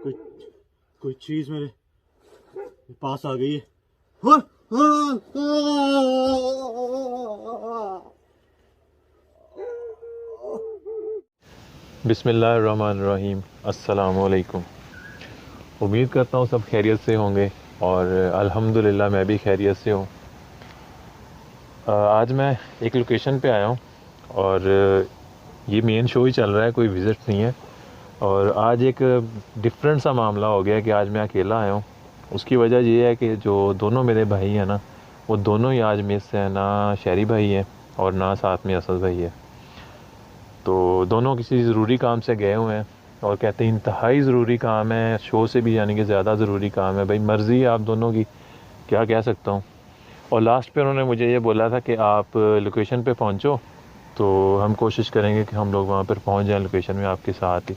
कोई कोई चीज मेरे पास आ गई है। बिस्मिल्लाहिर्रहमानिर्रहीम। अस्सलामुअलैकुम। उम्मीद करता हूँ सब खैरियत से होंगे और अल्हम्दुलिल्लाह मैं भी खैरियत से हूँ। आज मैं एक लोकेशन पे आया हूँ और ये मेन शो ही चल रहा है, कोई विज़िट नहीं है। और आज एक डिफरेंट सा मामला हो गया कि आज मैं अकेला आया हूँ। उसकी वजह ये है कि जो दोनों मेरे भाई हैं ना, वो दोनों ही आज मिस हैं, ना शहरी भाई है और ना साथ में असद भाई है। तो दोनों किसी ज़रूरी काम से गए हुए हैं और कहते हैं इंतहाई ज़रूरी काम है, शो से भी यानी कि ज़्यादा ज़रूरी काम है। भाई मर्ज़ी है आप दोनों की, क्या कह सकता हूँ। और लास्ट पे उन्होंने मुझे ये बोला था कि आप लोकेशन पे पहुँचो तो हम कोशिश करेंगे कि हम लोग वहाँ पर पहुँच जाएं लोकेशन में आपके साथ ही।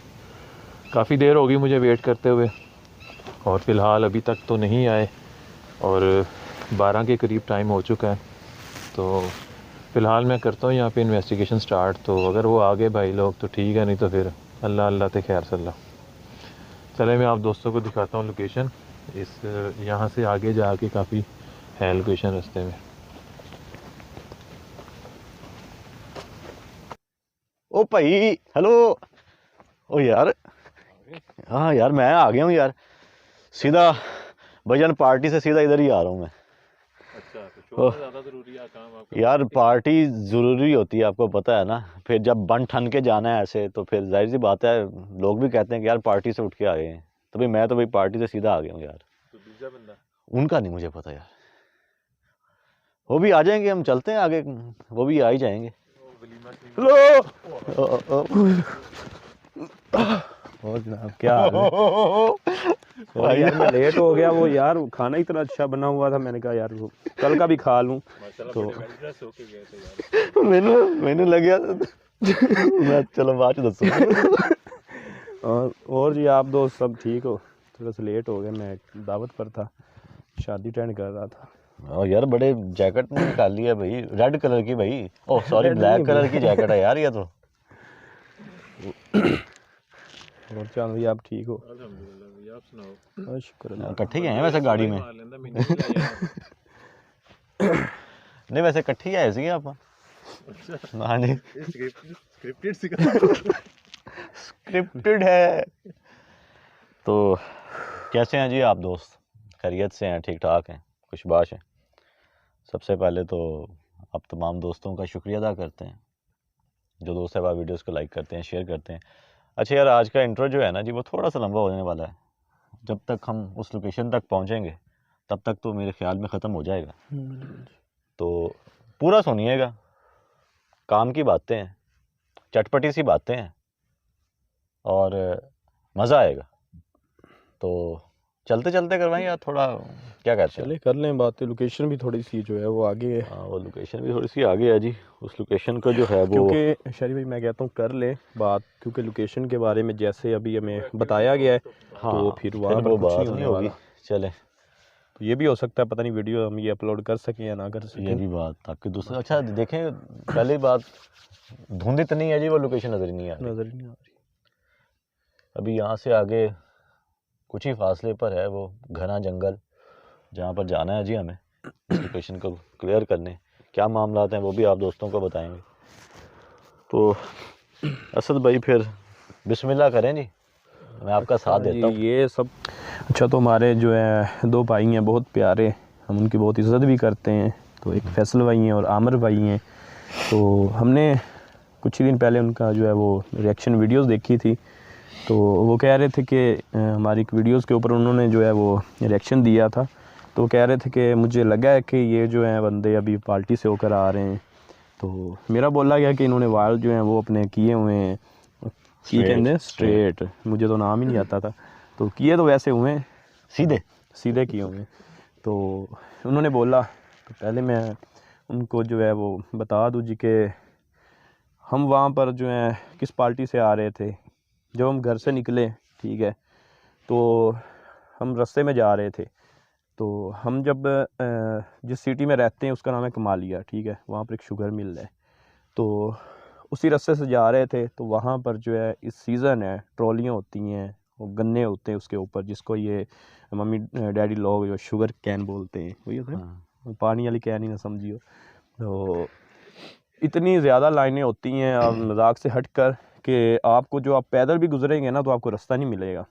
काफ़ी देर होगी मुझे वेट करते हुए और फ़िलहाल अभी तक तो नहीं आए और 12 के करीब टाइम हो चुका है। तो फ़िलहाल मैं करता हूँ यहाँ पे इन्वेस्टिगेशन स्टार्ट। तो अगर वो आ गए भाई लोग तो ठीक है, नहीं तो फिर अल्लाह अल्लाह ते खैर सल्ला। चले मैं आप दोस्तों को दिखाता हूँ लोकेशन। इस यहाँ से आगे जाके काफ़ी है लोकेशन रास्ते में। ओ भाई, हेलो। ओ यार, हाँ यार, मैं आ गया हूँ यार। सीधा भजन पार्टी से सीधा इधर ही आ रहा हूँ मैं। अच्छा, तो शो ओह से ज़्यादा ज़रूरी है काम आपका यार, पार्टी? पार्टी ज़रूरी होती है, आपको पता है ना। फिर जब बन ठन के जाना है ऐसे, तो फिर जाहिर सी बात है, लोग भी कहते हैं कि यार पार्टी से उठ के आ गए हैं। तो भाई मैं तो भाई पार्टी से सीधा आ गया हूँ यार। तो दूसरा बंदा उनका नहीं मुझे पता यार, वो भी आ जाएंगे, हम चलते हैं आगे, वो भी आ ही जाएंगे। वलीमा शलीमा हेलो। और जनाब क्या हाल है? सॉरी यार मैं लेट हो गया। वो यार खाना इतना अच्छा बना हुआ था, मैंने कहा यार वो कल का भी खा लूं। माशाल्लाह, तो बड़े वेल ड्रेस होके गए थे यार। मैंने मैंने लग गया मैं, चलो बाद में दसूंगा। और जी आप दोस्त सब ठीक हो? थोड़ा सा लेट हो गया, मैं दावत पर था, शादी अटेंड कर रहा था। और यार बड़े जैकेट निकाल लिया भाई, रेड कलर की भाई। ओह सॉरी, रेड नहीं, ब्लैक कलर की ब्लैक। जैकेट है यार ये तो। और चांद भाई आप ठीक हो? अल्हम्दुलिल्लाह भैया, आप सुनाओ। हाँ, शुक्र अल्लाह का। इकट्ठे ही आए हैं बंदे वैसे गाड़ी सोड़ा ही में। मार लेंदा, मैनू नहीं लाया नहीं वैसे इकट्ठे ही आए सी आप। अच्छा, हाँ जी, ये स्क्रिप्टेड सी स्क्रिप्टेड है। तो कैसे हैं जी आप दोस्त? खैरियत से हैं, ठीक ठाक हैं, खुशबाश हैं? सबसे पहले तो आप तमाम दोस्तों का शुक्रिया अदा करते हैं जो दोस्त साहब वीडियोस को लाइक करते हैं, शेयर करते हैं। अच्छा यार, आज का इंट्रो जो है ना जी, वो थोड़ा सा लंबा होने वाला है। जब तक हम उस लोकेशन तक पहुंचेंगे तब तक तो मेरे ख्याल में ख़त्म हो जाएगा। तो पूरा सुनिएगा। काम की बातें हैं, चटपटी सी बातें हैं और मज़ा आएगा। तो चलते चलते करवाएं या थोड़ा, क्या कहते हैं? चले कर लें बातें। लोकेशन भी थोड़ी सी जो है वो आगे है, हाँ, वो लोकेशन भी थोड़ी सी आगे है जी। उस लोकेशन का जो है वो, क्योंकि शरी भाई मैं कहता हूँ कर ले बात, क्योंकि लोकेशन के बारे में जैसे अभी हमें बताया गया है तो हाँ, फिर फिर वहाँ पर वो कुछ नहीं बात नहीं होने होगी। वाला। चलें, तो ये भी हो सकता है, पता नहीं वीडियो हम ये अपलोड कर सकें या ना कर ये सकें। भी बात आपकी दूसरी। अच्छा देखें, पहली बात, धुंध इतनी है जी, वो लोकेशन नज़र ही नहीं आ रही। नज़र ही नहीं आ रही। अभी यहाँ से आगे कुछ ही फासले पर है वो घना जंगल, जहाँ पर जाना है जी हमें उस लोकेशन को क्लियर करने। क्या मामला हैं वो भी आप दोस्तों को बताएंगे। तो असद भाई फिर बिस्मिल्लाह करें जी, मैं आपका साथ अच्छा जी, देता हूँ। ये सब अच्छा। तो हमारे जो है दो भाई हैं बहुत प्यारे, हम उनकी बहुत इज़्ज़त भी करते हैं। तो एक फैसल भाई हैं और आमिर भाई हैं। तो हमने कुछ ही दिन पहले उनका जो है वो रिएक्शन वीडियोस देखी थी। तो वो कह रहे थे कि हमारी वीडियोस के ऊपर उन्होंने जो है वो रिएक्शन दिया था। तो वो कह रहे थे कि मुझे लगा है कि ये जो है बंदे अभी पार्टी से होकर आ रहे हैं। तो मेरा बोला गया कि इन्होंने वाल जो हैं वो अपने किए हुए हैं, की कहते हैं स्ट्रेट, मुझे तो नाम ही नहीं आता था। तो किए तो वैसे हुए हैं, सीधे। सीधे किए हुए हैं। तो उन्होंने बोला, तो पहले मैं उनको जो है वो बता दूँ जी कि हम वहाँ पर जो है किस पार्टी से आ रहे थे। जब हम घर से निकले, ठीक है, तो हम रास्ते में जा रहे थे। तो हम जब जिस सिटी में रहते हैं उसका नाम है कमालिया, ठीक है, वहाँ पर एक शुगर मिल है। तो उसी रास्ते से जा रहे थे। तो वहाँ पर जो है इस सीज़न है, ट्रॉलियाँ होती हैं वो गन्ने होते हैं उसके ऊपर, जिसको ये मम्मी डैडी लोग जो शुगर कैन बोलते हैं, वही होता है हाँ। पानी वाली कैन ही ना समझियो। तो इतनी ज़्यादा लाइनें होती हैं, आप मजाक से हट कर, कि आपको जो आप पैदल भी गुजरेंगे ना तो आपको रास्ता नहीं मिलेगा।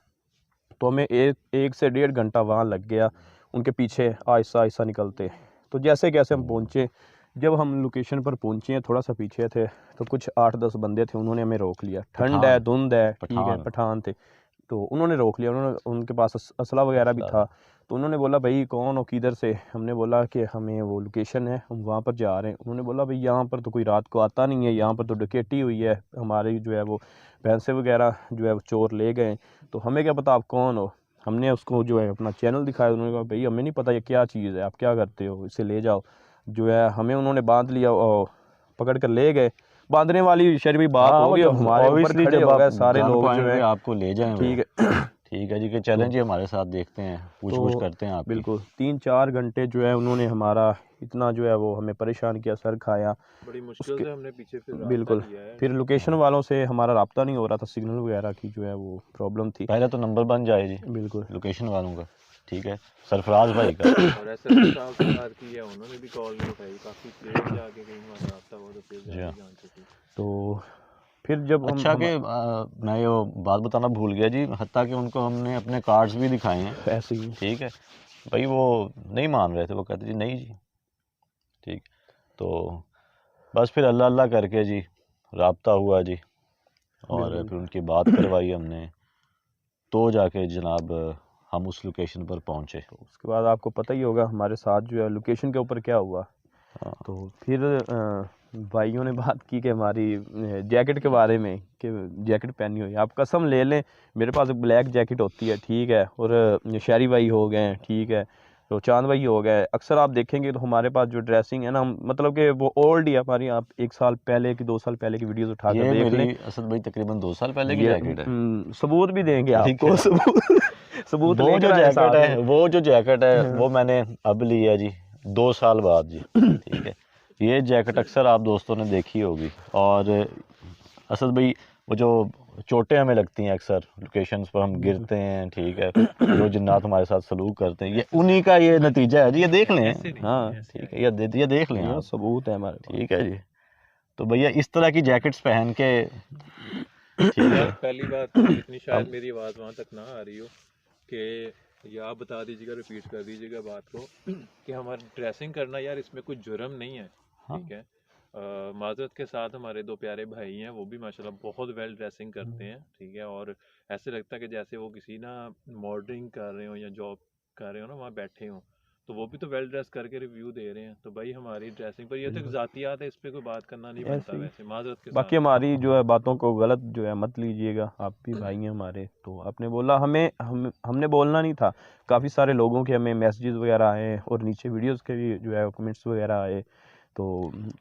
तो हमें एक से 1.5 घंटा वहाँ लग गया उनके पीछे आहिस्ता आहिस्ता निकलते। तो जैसे कैसे हम पहुँचे, जब हम लोकेशन पर पहुँचे हैं, थोड़ा सा पीछे थे, तो कुछ 8-10 बंदे थे, उन्होंने हमें रोक लिया। ठंड है, पठान धुंध है, ठीक है, पठान पठान थे। तो उन्होंने रोक लिया, उन्होंने, उनके पास असला वगैरह भी था। तो उन्होंने बोला भाई कौन हो, किधर से? हमने बोला कि हमें वो लोकेशन है, हम वहाँ पर जा रहे हैं। उन्होंने बोला भाई यहाँ पर तो कोई रात को आता नहीं है, यहाँ पर तो डकैती हुई है, हमारी जो है वो भैंसे वगैरह जो है वो चोर ले गए। तो हमें क्या पता आप कौन हो। हमने उसको जो है अपना चैनल दिखाया, उन्होंने कहा भाई हमें नहीं पता ये क्या चीज़ है, आप क्या करते हो, इसे ले जाओ। जो है हमें उन्होंने बांध लिया और पकड़ कर ले गए। बांधने वाली शर्मी बात हाँ, होगी, मतलब हमारे ऊपर ऑब्वियसली खड़े जब हो आप गए सारे गन लोग जो पॉइंट है, पे आपको ले जाएं वो, ठीक है। ठीक है जी, कि चलें जी हमारे साथ देखते हैं, पूछ पूछ तो करते हैं आपकी। बिल्कुल 3-4 घंटे जो है उन्होंने हमारा इतना जो है वो हमें परेशान किया, सर खाया। बड़ी मुश्किल उसके से हमने पीछे फिर रास्ता बिल्कुल लिया है। फिर लोकेशन वालों से हमारा राब्ता नहीं हो रहा था, सिग्नल वगैरह की जो है वो प्रॉब्लम थी। पहले तो नंबर बन जाए जी बिल्कुल लोकेशन वालों का, ठीक है, सरफराज भाई का। और एसएसपी साहब से बात की है, उन्होंने भी कॉल नहीं उठाई, काफ़ी देर से आगे कहीं हमारा रास्ता हुआ तो फिर जी हाँ। जाके जान सकी। तो फिर जब अच्छा हम कि मैं ये बात बताना भूल गया जी, हत्ता कि उनको हमने अपने कार्ड्स भी दिखाए हैं, ऐसे ही ठीक है भाई, वो नहीं मान रहे थे, वो कहते जी नहीं जी, ठीक। तो बस फिर अल्लाह अल्लाह करके जी राब्ता हुआ जी, और बिल्कुल। फिर उनकी बात करवाई हमने, तो जाके जनाब हम उस लोकेशन पर पहुंचे। तो उसके बाद आपको पता ही होगा हमारे साथ जो है लोकेशन के ऊपर क्या हुआ। हाँ। तो फिर भाइयों ने बात की कि हमारी जैकेट के बारे में, कि जैकेट पहनी हुई, आप कसम ले लें मेरे पास एक ब्लैक जैकेट होती है, ठीक है, और शहरी भाई हो गए, ठीक है, तो चांद भाई हो गए। अक्सर आप देखेंगे तो हमारे पास जो ड्रेसिंग है ना, मतलब कि वो ओल्ड ही है हमारी। आप 1 साल पहले की 2 साल पहले की वीडियोस उठाकर ये देख लें। मेरी असद भाई तकरीबन 2 साल पहले की ये जैकेट है, सबूत भी देंगे ठीक आपको, है। सबूत सबूत वो जो लेकर आए जैकेट साथ है, में। वो जो जैकेट है वो मैंने अब ली है जी 2 साल बाद जी, ठीक है। ये जैकेट अक्सर आप दोस्तों ने देखी होगी। और असद भाई वो जो चोटें हमें लगती हैं अक्सर लोकेशंस पर, हम गिरते हैं, ठीक है, जो जिन्नात हमारे साथ सलूक करते हैं, ये उन्हीं का ये नतीजा है जी, ये देख लें, हाँ ठीक है, ये देख लें ये आप, सबूत है हमारे पास। ठीक है जी। तो भैया इस तरह की जैकेट्स पहन के, ठीक यार है, पहली बात तो इतनी शायद अब मेरी आवाज़ वहाँ तक ना आ रही हो कि या आप बता दीजिएगा, रिपीट कर दीजिएगा बात को कि हमारी ड्रेसिंग करना यार इसमें कोई जुर्म नहीं है, हाँ ठीक है। माजरत के साथ हमारे 2 प्यारे भाई हैं, वो भी माशाल्लाह बहुत वेल ड्रेसिंग करते हैं, ठीक है। और ऐसे लगता है कि जैसे वो किसी ना मॉडलिंग कर रहे हो या जॉब कर रहे हो ना, वहाँ बैठे हो, तो वो भी तो वेल ड्रेस करके रिव्यू दे रहे हैं। तो भाई हमारी ड्रेसिंग पर ये तो एक ज़ातियात है, इस पर कोई बात करना नहीं बनता ऐसे ही वैसे, माजरत के बाकी साथ। हमारी जो है बातों को गलत जो है मत लीजिएगा, आप भी भाई हैं हमारे। तो आपने बोला हमने बोलना नहीं था। काफ़ी सारे लोगों के हमें मैसेजेस वगैरह आए, और नीचे वीडियोस के भी जो है कमेंट्स वगैरह आए। तो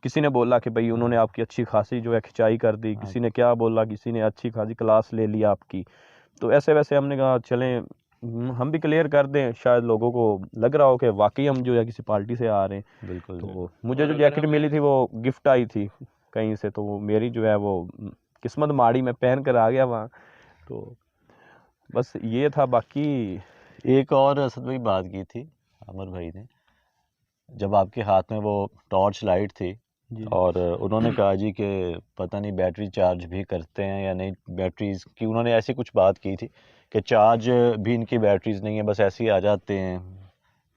किसी ने बोला कि भाई उन्होंने आपकी अच्छी खासी जो है खिंचाई कर दी, किसी ने क्या बोला, किसी ने अच्छी खासी क्लास ले ली आपकी। तो ऐसे वैसे हमने कहा चलें हम भी क्लियर कर दें, शायद लोगों को लग रहा हो कि वाकई हम जो है किसी पार्टी से आ रहे हैं। बिल्कुल जी। तो मुझे और जो अगर जैकेट हमें मिली थी वो गिफ्ट आई थी कहीं से, तो वो मेरी जो है वो किस्मत माड़ी, मैं पहन कर आ गया वहाँ। तो बस ये था। बाकी एक और असद भाई बात की थी अमर भाई ने, जब आपके हाथ में वो टॉर्च लाइट थी, जी और उन्होंने कहा जी कि पता नहीं बैटरी चार्ज भी करते हैं या नहीं, बैटरीज की उन्होंने ऐसी कुछ बात की थी कि चार्ज भी इनकी बैटरीज नहीं है, बस ऐसे ही आ जाते हैं।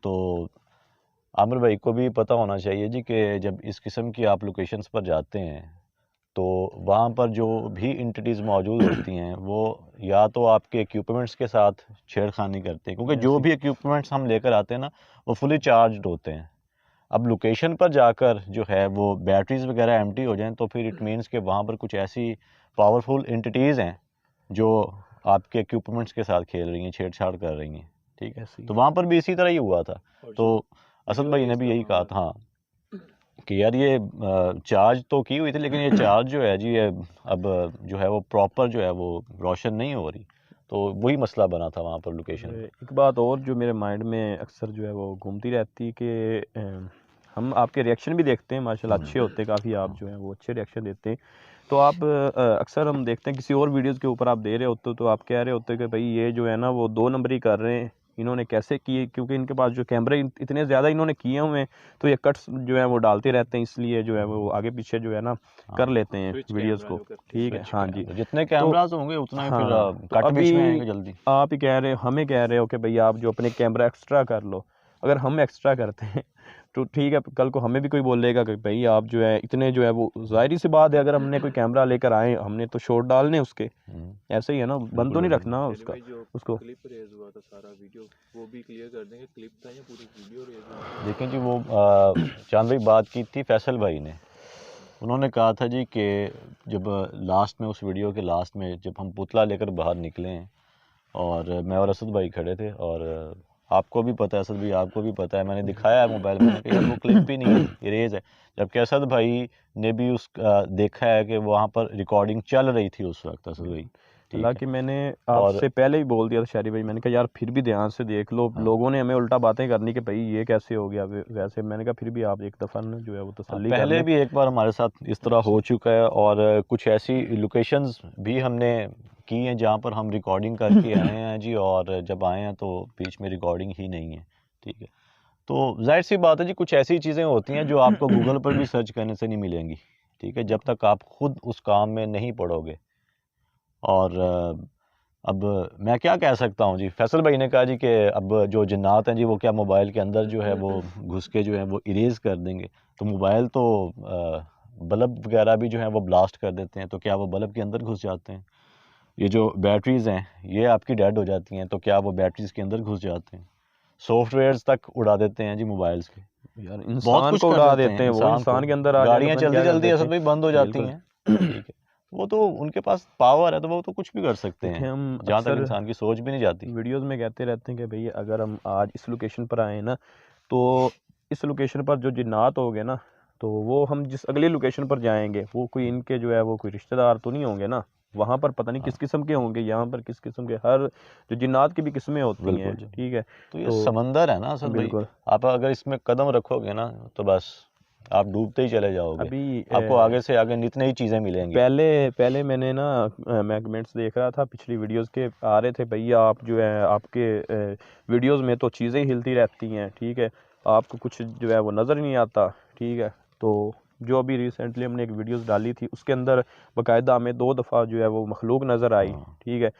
तो आमिर भाई को भी पता होना चाहिए जी कि जब इस किस्म की आप लोकेशंस पर जाते हैं तो वहाँ पर जो भी इंटिटीज़ मौजूद होती हैं वो या तो आपके इक्विपमेंट्स के साथ छेड़खानी करते हैं, क्योंकि जो ऐसे भी इक्विपमेंट्स हम लेकर आते हैं ना वो फुली चार्ज्ड होते हैं। अब लोकेशन पर जाकर जो है वो बैटरीज वगैरह एम्प्टी हो जाएं तो फिर इट मीन्स कि वहाँ पर कुछ ऐसी पावरफुल एंटिटीज़ हैं जो आपके इक्विपमेंट्स के साथ खेल रही हैं, छेड़छाड़ कर रही हैं, ठीक है। ऐसे ही तो वहाँ पर भी इसी तरह ही हुआ था। और तो जो असद मिडल भाई ने ईस्ट भी का यही कहा मामला था, हाँ, कि यार ये चार्ज तो की हुई थी लेकिन ये चार्ज जो है जी ये अब जो है वो प्रॉपर जो है वो रोशन नहीं हो रही। तो वही मसला बना था वहाँ पर लोकेशन पर। एक बात और जो मेरे माइंड में अक्सर जो है वो घूमती रहती कि हम आपके रिएक्शन भी देखते हैं, माशाल्लाह अच्छे होते हैं काफ़ी, आप जो है वो अच्छे रिएक्शन देते हैं। तो आप अक्सर हम देखते हैं किसी और वीडियोस के ऊपर आप दे रहे होते हो तो आप कह रहे होते हो कि भाई ये जो है ना वो 2 नंबरी कर रहे हैं, इन्होंने कैसे किए, क्योंकि इनके पास जो कैमरे इतने ज़्यादा इन्होंने किए हुए हैं तो ये कट्स जो है वो डालते रहते हैं, इसलिए जो है वो आगे पीछे जो है ना कर लेते हैं स्विच वीडियोस कैमरा को। जो करते ठीक है, हाँ जी। जितने तो कैमरास होंगे उतना ही फिर हाँ, तो कट बीच में अभी आएंगे जल्दी। आप ही कह रहे हो, हमें कह रहे हो कि भाई आप जो अपने कैमरा एक्स्ट्रा कर लो। अगर हम एक्स्ट्रा करते हैं तो ठीक है, कल को हमें भी कोई बोलेगा कि भाई आप जो है इतने जो है वो जाहिर सी बात है, अगर हमने कोई कैमरा लेकर आए हमने तो शॉट डालने उसके, ऐसे ही है ना, बंद तो नहीं रखना उसका उसको। क्लिप रेज हुआ था सारा वीडियो, वो भी क्लियर कर देंगे, क्लिप था या पूरी वीडियो रेज हुआ? देखें जी, वो चांद भाई बात की थी फैसल भाई ने, उन्होंने कहा था जी कि जब लास्ट में, उस वीडियो के लास्ट में जब हम पुतला लेकर बाहर निकले हैं और मैं और असद भाई खड़े थे, और आपको भी पता है असद भाई, आपको भी पता है, मैंने दिखाया है मोबाइल में कि यार वो क्लिप ही नहीं है, इरेज है। जबकि असद भाई ने भी देखा है कि वहाँ पर रिकॉर्डिंग चल रही थी उस वक्त, असद भाई। हालांकि मैंने और आपसे पहले ही बोल दिया था शारी भाई, मैंने कहा यार फिर भी ध्यान से देख लो, लोगों ने हमें उल्टा बातें करनी कि भाई ये कैसे हो गया वैसे, मैंने कहा फिर भी आप एक दफ़ा ना जो है वो तसल्ली कर पहले लें। भी एक बार हमारे साथ इस तरह हो चुका है, और कुछ ऐसी लोकेशंस भी हमने की हैं जहाँ पर हम रिकॉर्डिंग करके आए हैं जी, और जब आए हैं तो बीच में रिकॉर्डिंग ही नहीं है। ठीक है, तो जाहिर सी बात है जी, कुछ ऐसी चीज़ें होती हैं जो आपको गूगल पर भी सर्च करने से नहीं मिलेंगी। ठीक है, जब तक आप खुद उस काम में नहीं पड़ोगे। और अब मैं क्या कह सकता हूँ जी, फैसल भाई ने कहा जी कि अब जो जिन्नात हैं जी वो क्या मोबाइल के अंदर जो है वो घुस के जो है वो इरेज कर देंगे, तो मोबाइल तो बल्ब वगैरह भी जो है वो ब्लास्ट कर देते हैं, तो क्या वो बल्ब के अंदर घुस जाते हैं? ये जो बैटरीज़ हैं ये आपकी डेड हो जाती हैं, तो क्या वो बैटरीज़ के अंदर घुस जाते हैं? सॉफ्टवेयर्स तक उड़ा देते हैं जी मोबाइल्स के, यार बहुत इंसान कुछ को कर उड़ा देते देते हैं हैं, वो इंसान को। इंसान के अंदर आ जाकर गाड़ियाँ पता नहीं चलती क्या कर चलती देते असल में बंद हो हैं। जाती बिल्कुल। हैं। ठीक है, वो तो उनके पास पावर है, तो वो तो कुछ भी कर सकते देखिए हैं, हम जहाँ तक अक्सर इंसान की सोच भी नहीं जाती। वीडियोस में कहते रहते हैं कि भाई अगर हम आज इस लोकेशन पर आए ना तो इस लोकेशन पर जो जिन्नात हो गए ना, तो वो हम जिस अगली लोकेशन पर जाएंगे वो कोई इनके जो है वो कोई रिश्तेदार तो नहीं होंगे ना, वहाँ पर पता नहीं किस किस्म के होंगे, यहाँ पर किस किस्म के, हर जो जिन्नात की भी किस्में होती हैं। बिल्कुल जी, ठीक है, तो ये तो समंदर है ना असद भाई, बिल्कुल। आप अगर इसमें कदम रखोगे ना तो बस आप डूबते ही चले जाओगे, अभी आपको आगे से आगे नित नई चीज़ें मिलेंगी। पहले पहले मैंने ना मैं कमेंट्स देख रहा था पिछली वीडियोस के, आ रहे थे भैया आप जो है आपके वीडियोस में तो चीज़ें हिलती रहती हैं, ठीक है, आपको कुछ जो है वो नज़र नहीं आता। ठीक है, तो जो अभी रिसेंटली हमने एक वीडियोस डाली थी उसके अंदर बाकायदा हमें 2 दफ़ा जो है वो मखलूक नज़र आई। हाँ, ठीक है,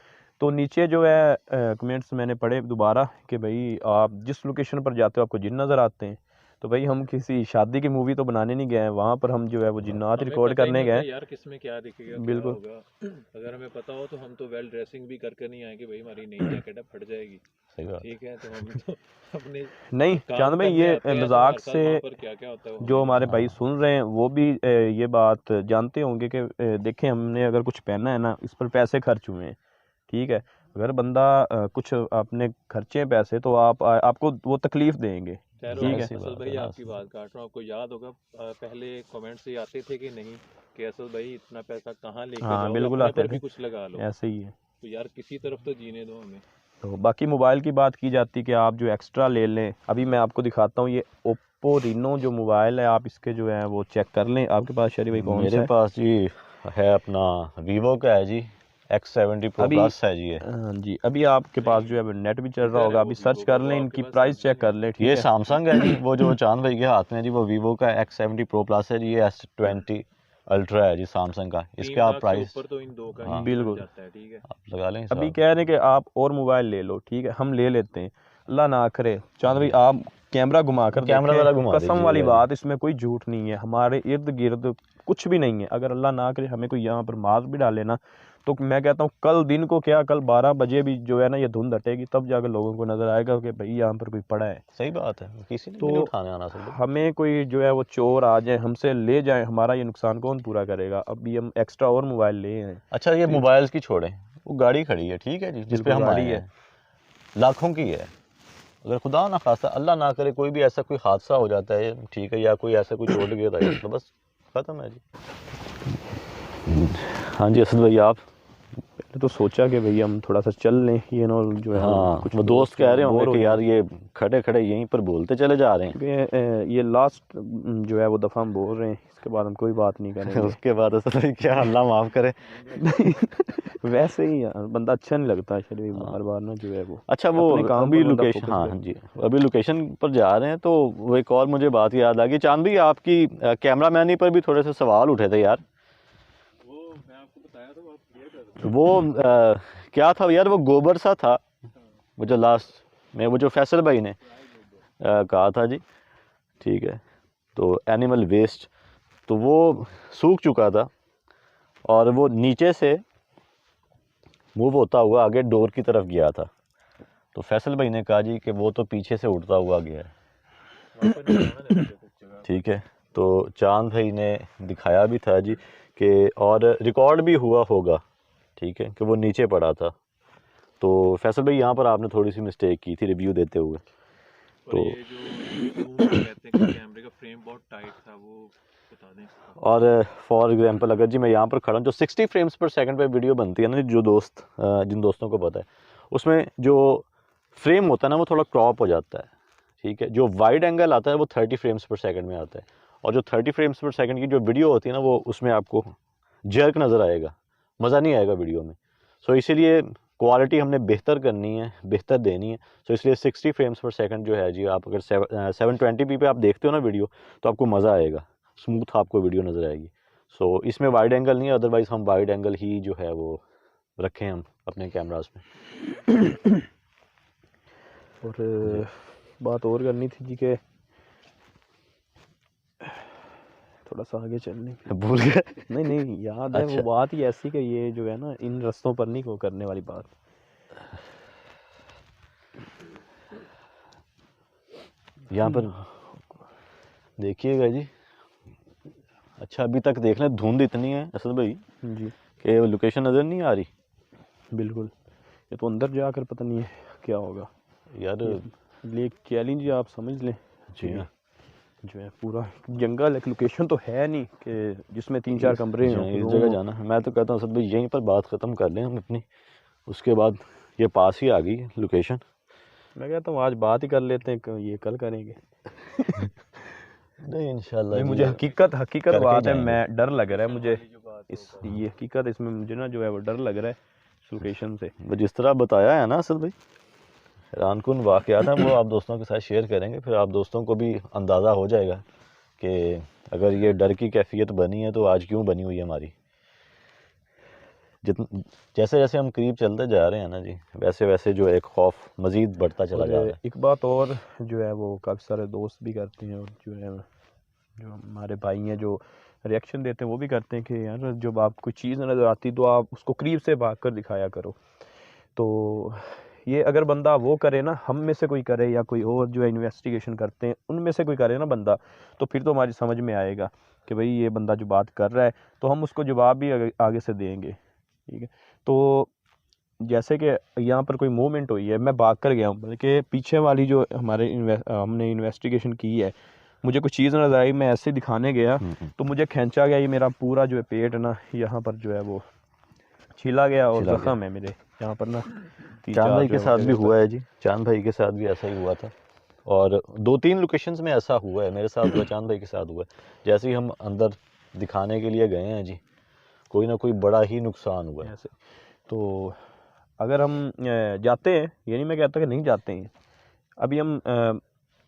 तो नीचे जो है कमेंट्स मैंने पढ़े दोबारा कि भाई आप जिस लोकेशन पर जाते हो आपको जिन नज़र आते हैं, तो भाई हम किसी शादी की मूवी तो बनाने नहीं गए हैं, वहाँ पर हम जो है वो जिन्नात हमें रिकॉर्ड पता ही करने नहीं होता गए। यार किसमें क्या दिखेगा क्या बिल्कुल। होगा। अगर हमें पता हो तो हम तो वेल ड्रेसिंग भी करके नहीं आएंगे, भाई हमारी नई जैकेट फट जाएगी। सही बात। ठीक है, तो हम तो अपने नहीं काम चांद भाई, करने ये आते हैं, तो मजाक हमारे साथ से वहाँ पर क्या क्या होता है वो जो हमें नहीं हमारे पता। भाई सुन रहे हैं वो भी ये बात जानते होंगे कि देखें हमने अगर कुछ पहना है ना इस पर पैसे खर्च हुए हैं। ठीक है, अगर बंदा कुछ अपने खर्चे हैं पैसे तो आपको वो तकलीफ देंगे। खैर ठीक जाहिर है, सी असल बात भाई है ना आपकी बात काट रहा हूँ, आपको याद होगा पहले कमेंट्स ये आते थे कि नहीं कि असल भाई इतना पैसा कहाँ लेके हाँ जाओगे, बिल्कुल अपने आते पर भी थे, कुछ लगा लो। ऐसे ही है। तो यार किसी तरफ तो जीने दो हमें। तो बाकी मोबाइल की बात की जाती कि आप जो एक्स्ट्रा ले लें, अभी मैं आपको दिखाता हूँ ये ओप्पो रीनो जो मोबाइल है, आप इसके जो है वो चेक कर लें। आपके पास शरी भाई कौन सा मेरे है? पास जी है अपना वीवो का है जी, X70 Pro अभी प्लस है जी ये। जी अभी आपके पास जो है नेट भी चल रहा किधर है होगा, वो अभी सर्च वीवो का? कर वो लें, आपके इनकी पास प्राइस चेक सैमसंग कर है। लें। ठीक ये है, सैमसंग है जी, वो जो चांद भाई के हाथ में है जी वो वीवो का X70 Pro प्लस है जी, ये S20 अल्ट्रा है जी सैमसंग का। इसके 3 आप लाख से प्राइस, ऊपर तो इन दो का हाँ, ही बन बिल्कुल। जाता है। ठीक है, आप लगा लें अभी हिसाब। कह रहे हैं कि आप और मोबाइल ले लो, ठीक है, हम ले लेते हैं, अल्लाह ना करे। चांद भाई आप कैमरा घुमा कर कैमरा ज़रा देखें, घुमा कसम वाली दीजिएगा जी। बात, इसमें कोई झूठ नहीं है, हमारे इर्द गिर्द कुछ भी नहीं है। अगर अल्लाह ना करे हमें कोई यहाँ पर मार भी डाले ना, तो मैं कहता हूँ कल दिन को क्या, कल 12 बजे भी जो है ना ये धुंध हटेगी, तब जाकर लोगों को नज़र आएगा कि भाई यहाँ पर कोई पड़ा है। सही बात है, किसी ने भी नहीं तो उठाने आना सब। हमें कोई जो है वो चोर आ जाए हमसे ले जाए, हमारा ये नुकसान कौन पूरा करेगा? अभी हम एक्स्ट्रा और मोबाइल ले हैं। अच्छा, ये तो मोबाइल्स की छोड़ें, वो गाड़ी खड़ी है, ठीक है जी, जिस पे बिल्कुल हम आए गाड़ी है। हैं, लाखों की है। अगर खुदा ना खास्ता अल्लाह ना करे कोई भी ऐसा कोई हादसा हो जाता है, ठीक है, या कोई ऐसा कोई चोट गिर है, तो बस ख़त्म है जी। हाँ जी असद भाई, आप? पहले तो सोचा कि भैया हम थोड़ा सा चल लें, ये ना जो है हाँ, कुछ वो दोस्त कह रहे होंगे बोर हो कि यार जाएं। ये खड़े खड़े यहीं पर बोलते चले जा रहे हैं। क्योंकि ये लास्ट जो है वो दफ़ा हम बोल रहे हैं, इसके उसके बाद हम कोई बात नहीं करेंगे। उसके बाद ऐसा तो क्या, अल्लाह माफ़ करे। वैसे ही यार बंदा अच्छा नहीं लगता शरीर में बार बार ना जो है वो। अच्छा वो अपने काम अभी पर बंदा लोकेशन, फोकस हाँ करे। जी, अभी लोकेशन पर जा रहे हैं तो वो एक और मुझे बात याद आ गई। चांद भाई आपकी कैमरामैनी पर भी थोड़े से सवाल उठे थे यार। वो मैं आपको बताया था, आप क्लियर कर दो। वो क्या था यार, वो गोबर सा था, वो जो लास्ट में वो जो फैसल भाई ने कहा था जी, ठीक है, तो एनिमल वेस्ट, तो वो सूख चुका था और वो नीचे से मूव होता हुआ आगे डोर की तरफ गया था। तो फैसल भाई ने कहा जी कि वो तो पीछे से उड़ता हुआ गया है, वहाँ पर निशान है देखो कुछ जगह। ठीक है। तो चांद भाई ने दिखाया भी था जी कि, और रिकॉर्ड भी हुआ होगा, ठीक है, कि वो नीचे पड़ा था। तो फैसल भाई यहाँ पर आपने थोड़ी सी मिस्टेक की थी रिव्यू देते हुए। और तो ये जो जूम को कहते हैं कि कैमरे का फ्रेम बहुत टाइट था, वो बता दें इसका। और फॉर एग्जांपल अगर जी मैं यहाँ पर खड़ा हूँ, जो 60 फ्रेम्स पर सेकंड पे वीडियो बनती है ना, जो दोस्त जिन दोस्तों को पता है, उसमें जो फ्रेम होता है ना वो थोड़ा क्रॉप हो जाता है, ठीक है। जो वाइड एंगल आता है वो 30 फ्रेम्स पर सेकंड में आता है, और जो 30 फ्रेम्स पर सेकंड की जो वीडियो होती है ना, वो उसमें आपको जर्क नज़र आएगा, मज़ा नहीं आएगा वीडियो में। सो इसीलिए क्वालिटी हमने बेहतर करनी है, बेहतर देनी है। सो इसलिए 60 फ्रेम्स पर सेकंड जो है जी, आप अगर 720p पे आप देखते हो ना वीडियो, तो आपको मज़ा आएगा, स्मूथ आपको वीडियो नज़र आएगी। सो इसमें वाइड एंगल नहीं है, अदरवाइज़ हम वाइड एंगल ही जो है वो रखें हम अपने कैमरास में। और बात और करनी थी जी के थोड़ा सा आगे चलने की। भूल गए। नहीं नहीं याद है, वो अच्छा, बात ही ऐसी कि ये जो है ना इन रस्तों पर नहीं को करने वाली बात। यहाँ पर देखिएगा जी। अच्छा अभी तक देख लें, धुंध इतनी है असद भाई जी कि लोकेशन नज़र नहीं आ रही। बिल्कुल, ये तो अंदर जाकर पता नहीं है क्या होगा यार ये चैलेंज आप समझ लें। जी हाँ, जो है पूरा जंगल, एक लोकेशन तो है नहीं कि जिसमें 3-4 कमरे हों। इस जगह जाना है। मैं तो कहता हूँ असद भाई यहीं पर बात ख़त्म कर लें हम अपनी, उसके बाद ये पास ही आ गई लोकेशन। मैं कहता हूँ आज बात ही कर लेते हैं, ये कल करेंगे। नहीं इंशाल्लाह नहीं जी, मुझे हकीकत करके बात है, जाएंगे। मैं डर लग रहा है मुझे जो बात इस ये हकीकत इसमें मुझे ना जो है वो डर लग रहा है इस लोकेशन से। वो जिस तरह बताया है ना असद भाई, हैरानकुन वाक़यात हैं, वो आप दोस्तों के साथ शेयर करेंगे, फिर आप दोस्तों को भी अंदाज़ा हो जाएगा कि अगर ये डर की कैफियत बनी है तो आज क्यों बनी हुई है हमारी। जैसे जैसे हम करीब चलते जा रहे हैं ना जी, वैसे वैसे जो एक खौफ मज़ीद बढ़ता चला जा रहा और है। एक बात और जो है वो काफ़ी सारे दोस्त भी करते हैं, और जो है जो हमारे भाई हैं जो रिएक्शन देते हैं वो भी करते हैं कि यार जब आप कोई चीज़ नज़र आती तो आप उसको करीब से भाग कर दिखाया करो। तो ये अगर बंदा वो करे ना, हम में से कोई करे या कोई और जो है इन्वेस्टिगेशन करते हैं उनमें से कोई करे ना बंदा, तो फिर तो हमारी समझ में आएगा कि भाई ये बंदा जो बात कर रहा है, तो हम उसको जवाब भी आगे से देंगे, ठीक है। तो जैसे कि यहाँ पर कोई मूवमेंट हुई है, मैं भाग कर गया हूँ, बल्कि पीछे वाली जो हमारे हमने इन्वेस्टिगेशन की है, मुझे कुछ चीज़ नजर आई, मैं ऐसे दिखाने गया तो मुझे खींचा गया, ये मेरा पूरा जो है पेट ना यहाँ पर जो है वो छिला गया, और छिला गया। जख्म है मेरे यहाँ पर ना चांद 3-4 भाई जो के है वो साथ भी जगह पर। हुआ है जी, चांद भाई के साथ भी ऐसा ही हुआ था, और 2-3 लोकेशंस में ऐसा हुआ है, मेरे साथ हुआ, चांद भाई के साथ हुआ है। जैसे ही हम अंदर दिखाने के लिए गए हैं जी, कोई ना कोई बड़ा ही नुकसान हुआ है। ऐसे तो अगर हम जाते हैं, ये नहीं मैं कहता कि नहीं जाते हैं, अभी हम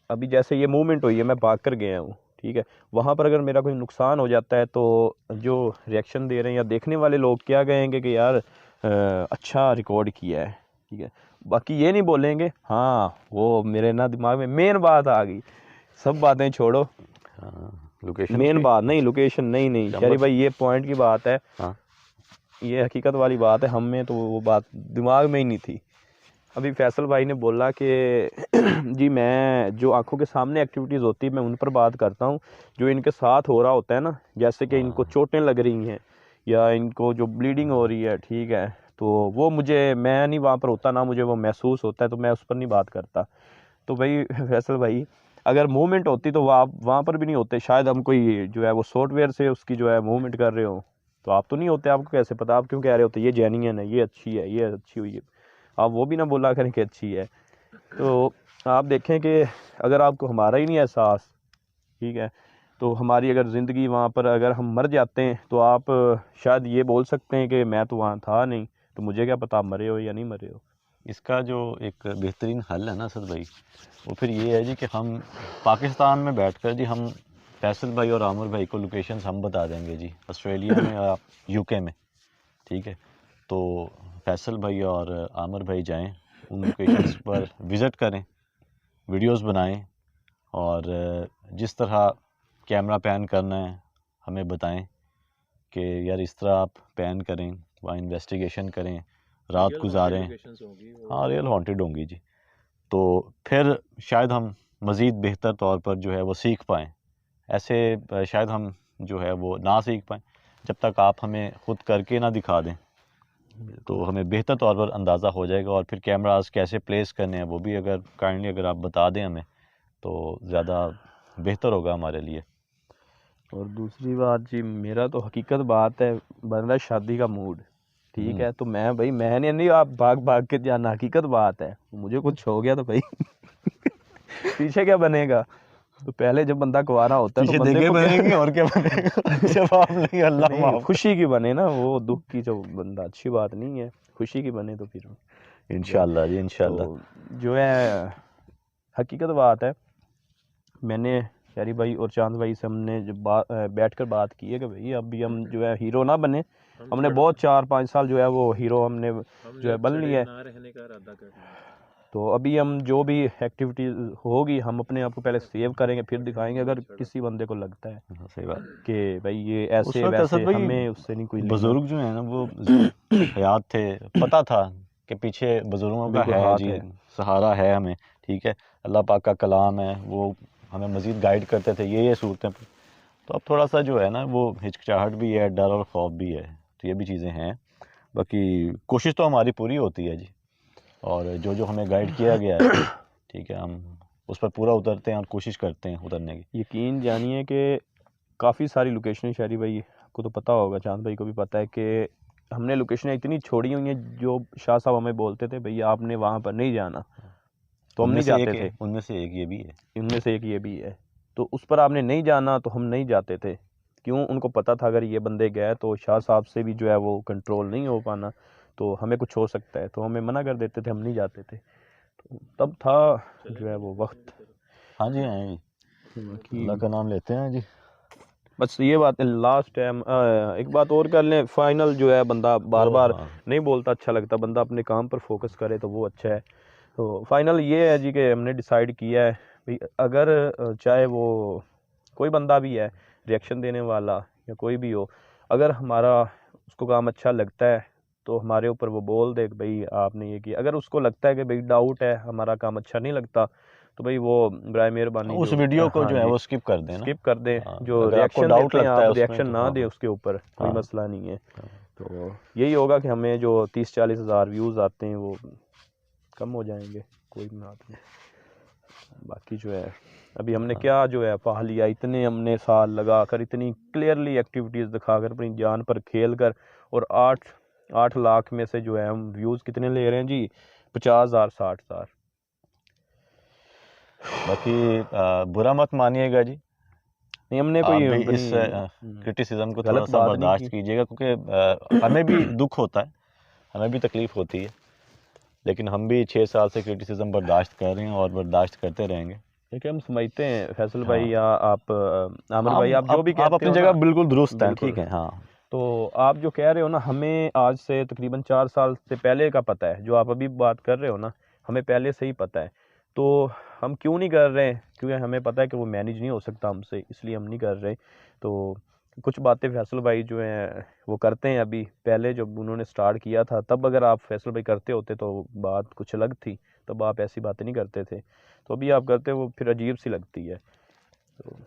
अभी जैसे ये मूवमेंट हुई है, मैं भाग कर गया हूँ, ठीक है, वहाँ पर अगर मेरा कोई नुकसान हो जाता है तो जो रिएक्शन दे रहे हैं या देखने वाले लोग क्या कहेंगे कि यार अच्छा रिकॉर्ड किया है, ठीक है। बाकी ये नहीं बोलेंगे, हाँ वो मेरे ना दिमाग में मेन बात आ गई, सब बातें छोड़ो, हाँ, लोकेशन मेन की। बात नहीं, लोकेशन नहीं नहीं चंबा। शरी भाई, ये पॉइंट की बात है, हाँ ये हकीकत वाली बात है, हम में तो वो बात दिमाग में ही नहीं थी। अभी फैसल भाई ने बोला कि जी मैं जो आंखों के सामने एक्टिविटीज़ होती है मैं उन पर बात करता हूँ, जो इनके साथ हो रहा होता है ना, जैसे कि इनको चोटें लग रही हैं या इनको जो ब्लीडिंग हो रही है, ठीक है, तो वो मुझे, मैं नहीं वहाँ पर होता ना, मुझे वो महसूस होता है, तो मैं उस पर नहीं बात करता। तो भाई फैसल भाई अगर मूवमेंट होती तो वहाँ पर भी नहीं होते, शायद हम कोई जो है वो सॉफ्टवेयर से उसकी जो है मूवमेंट कर रहे हो, तो आप तो नहीं होते, आपको कैसे पता, आप क्यों कह रहे होते ये जेन्युइन है, ये अच्छी है, ये अच्छी हुई है, आप वो भी ना बोला करें कि अच्छी है। तो आप देखें कि अगर आपको हमारा ही नहीं एहसास, ठीक है, तो हमारी अगर ज़िंदगी वहाँ पर अगर हम मर जाते हैं तो आप शायद ये बोल सकते हैं कि मैं तो वहाँ था नहीं, तो मुझे क्या पता आप मरे हो या नहीं मरे हो। इसका जो एक बेहतरीन हल है ना असद भाई, वो फिर ये है जी कि हम पाकिस्तान में बैठकर जी हम फैसल भाई और आमिर भाई को लोकेशंस हम बता देंगे जी, ऑस्ट्रेलिया में या यूके में, ठीक है। तो फैसल भाई और आमिर भाई जाएं, उन लोकेशंस पर विज़िट करें, वीडियोस बनाएं, और जिस तरह कैमरा पैन करना है हमें बताएं कि यार इस तरह आप पैन करें, वहाँ इन्वेस्टिगेशन करें, रात गुजारें। हाँ, रियल हॉन्टेड होंगी जी। तो फिर शायद हम मज़ीद बेहतर तौर पर जो है वो सीख पाएँ। ऐसे शायद हम जो है वो ना सीख पाएँ जब तक आप हमें ख़ुद करके ना दिखा दें, तो हमें बेहतर तौर पर अंदाज़ा हो जाएगा। और फिर कैमरास कैसे प्लेस करने हैं वो भी अगर काइंडली अगर आप बता दें हमें, तो ज़्यादा बेहतर होगा हमारे लिए। और दूसरी बात जी, मेरा तो हकीकत बात है, बन रहा है शादी का मूड, ठीक है। तो मैं भाई मैंने नहीं आप भाग भाग के जाना, हकीकत बात है, मुझे कुछ हो गया तो भाई पीछे क्या बनेगा। तो पहले जब बंदा कुंवारा होता है तो बंदे को बनेंगे और क्या बनेगा जवाब नहीं, अल्लाह नहीं, माफ। खुशी की बने ना, वो दुख की जो बंदा अच्छी बात नहीं है, खुशी की बने तो फिर इंशाल्लाह जी, इंशाल्लाह। तो जो है हकीकत बात है, मैंने शहरी भाई और चांद भाई से हमने जब बैठ कर बात की है कि भाई अभी हम जो है हीरो ना बने, हमने बहुत 4-5 साल जो है वो हीरो हमने जो है बन लिया है। तो अभी हम जो भी एक्टिविटीज होगी हम अपने आप को पहले सेव करेंगे, फिर दिखाएंगे। अगर किसी बंदे को लगता है सही बात कि भाई ये उस ऐसे वक्त वैसे, असद भाई हमें उससे नहीं कोई लेना। बुजुर्ग जो है ना वो हयात थे, पता था कि पीछे बुजुर्गों का बिल्कुल है हाथ जी, है। सहारा है हमें, ठीक है। अल्लाह पाक का कलाम है, वो हमें मज़ीद गाइड करते थे ये सूरतें। तो अब थोड़ा सा जो है ना वो हिचकिचाहट भी है, डर और खौफ भी है, तो ये भी चीज़ें हैं। बाकी कोशिश तो हमारी पूरी होती है जी, और जो जो हमें गाइड किया गया है, ठीक है, हम उस पर पूरा उतरते हैं और कोशिश करते हैं उतरने की। यकीन जानिए कि काफ़ी सारी लोकेशन शहरी भाई को तो पता होगा, चांद भाई को भी पता है कि हमने लोकेशन इतनी छोड़ी हुई हैं जो शाह साहब हमें बोलते थे भैया आपने वहाँ पर नहीं जाना, तो हम नहीं जाते थे। उनमें से एक ये भी है, इनमें से एक ये भी है, तो उस पर आपने नहीं जाना तो हम नहीं जाते थे। क्यों? उनको पता था अगर ये बंदे गए तो शाह साहब से भी जो है वो कंट्रोल नहीं हो पाना, तो हमें कुछ हो सकता है, तो हमें मना कर देते थे, हम नहीं जाते थे। तो तब था जो है वो वक्त। हाँ जी, हाँ जी, अल्लाह का नाम लेते हैं जी। बस ये बात है, लास्ट टाइम एक बात और कर लें, फाइनल जो है बंदा बार बार नहीं बोलता, अच्छा लगता, बंदा अपने काम पर फोकस करे तो वो अच्छा है। तो फाइनल ये है जी कि हमने डिसाइड किया है भाई, अगर चाहे वो कोई बंदा भी है रिएक्शन देने वाला या कोई भी हो, अगर हमारा उसको काम अच्छा लगता है तो हमारे ऊपर वो बोल दे कि भाई आपने ये किया। अगर उसको लगता है कि भाई डाउट है, हमारा काम अच्छा नहीं लगता, तो भाई वो बराए मेहरबानी उस जो वीडियो को हाँ जो है जी वो स्किप कर देना, स्किप कर दें। हाँ, जो अगर आपको रिएक्शन डाउट देते हैं लगता आप है उसमें रिएक्शन तो ना हाँ, दें उसके ऊपर, कोई हाँ, मसला नहीं है। तो यही होगा कि हमें जो 30-40 हज़ार व्यूज़ आते हैं वो कम हो जाएंगे, कोई बात नहीं। बाकी जो है अभी हमने क्या जो है पा लिया, इतने हमने साल लगा कर, इतनी क्लियरली एक्टिविटीज़ दिखाकर, अपनी जान पर खेल कर, और 8 लाख में से जो है हम व्यूज़ कितने ले रहे हैं जी, 50,000 60,000। बाकी बुरा मत मानिएगा जी, नहीं हमने आप कोई भी अपनी इस क्रिटिसिज्म को थोड़ा गलत सा बात नहीं बर्दाश्त की। कीजिएगा, क्योंकि हमें भी दुख होता है, हमें भी तकलीफ़ होती है, लेकिन हम भी 6 साल से क्रिटिसिज्म बर्दाश्त कर रहे हैं और बर्दाश्त करते रहेंगे। देखिए हम समझते हैं फैसल भाई हाँ, या आप आमिर भाई, आप जो भी आप कहते अपनी हो जगह ना, बिल्कुल दुरुस्त हैं, बिल्कुल। ठीक है। हाँ, तो आप जो कह रहे हो ना, हमें आज से तकरीबन 4 साल से पहले का पता है, जो आप अभी बात कर रहे हो ना, हमें पहले से ही पता है। तो हम क्यों नहीं कर रहे हैं? क्योंकि हमें पता है कि वो मैनेज नहीं हो सकता हमसे, इसलिए हम नहीं कर रहे। तो कुछ बातें फैसल भाई जो हैं वो करते हैं अभी, पहले जब उन्होंने स्टार्ट किया था तब अगर आप फैसल भाई करते होते तो बात कुछ अलग थी, तब आप ऐसी बातें नहीं करते थे। तो अभी आप करते हो वो फिर अजीब सी लगती है। तो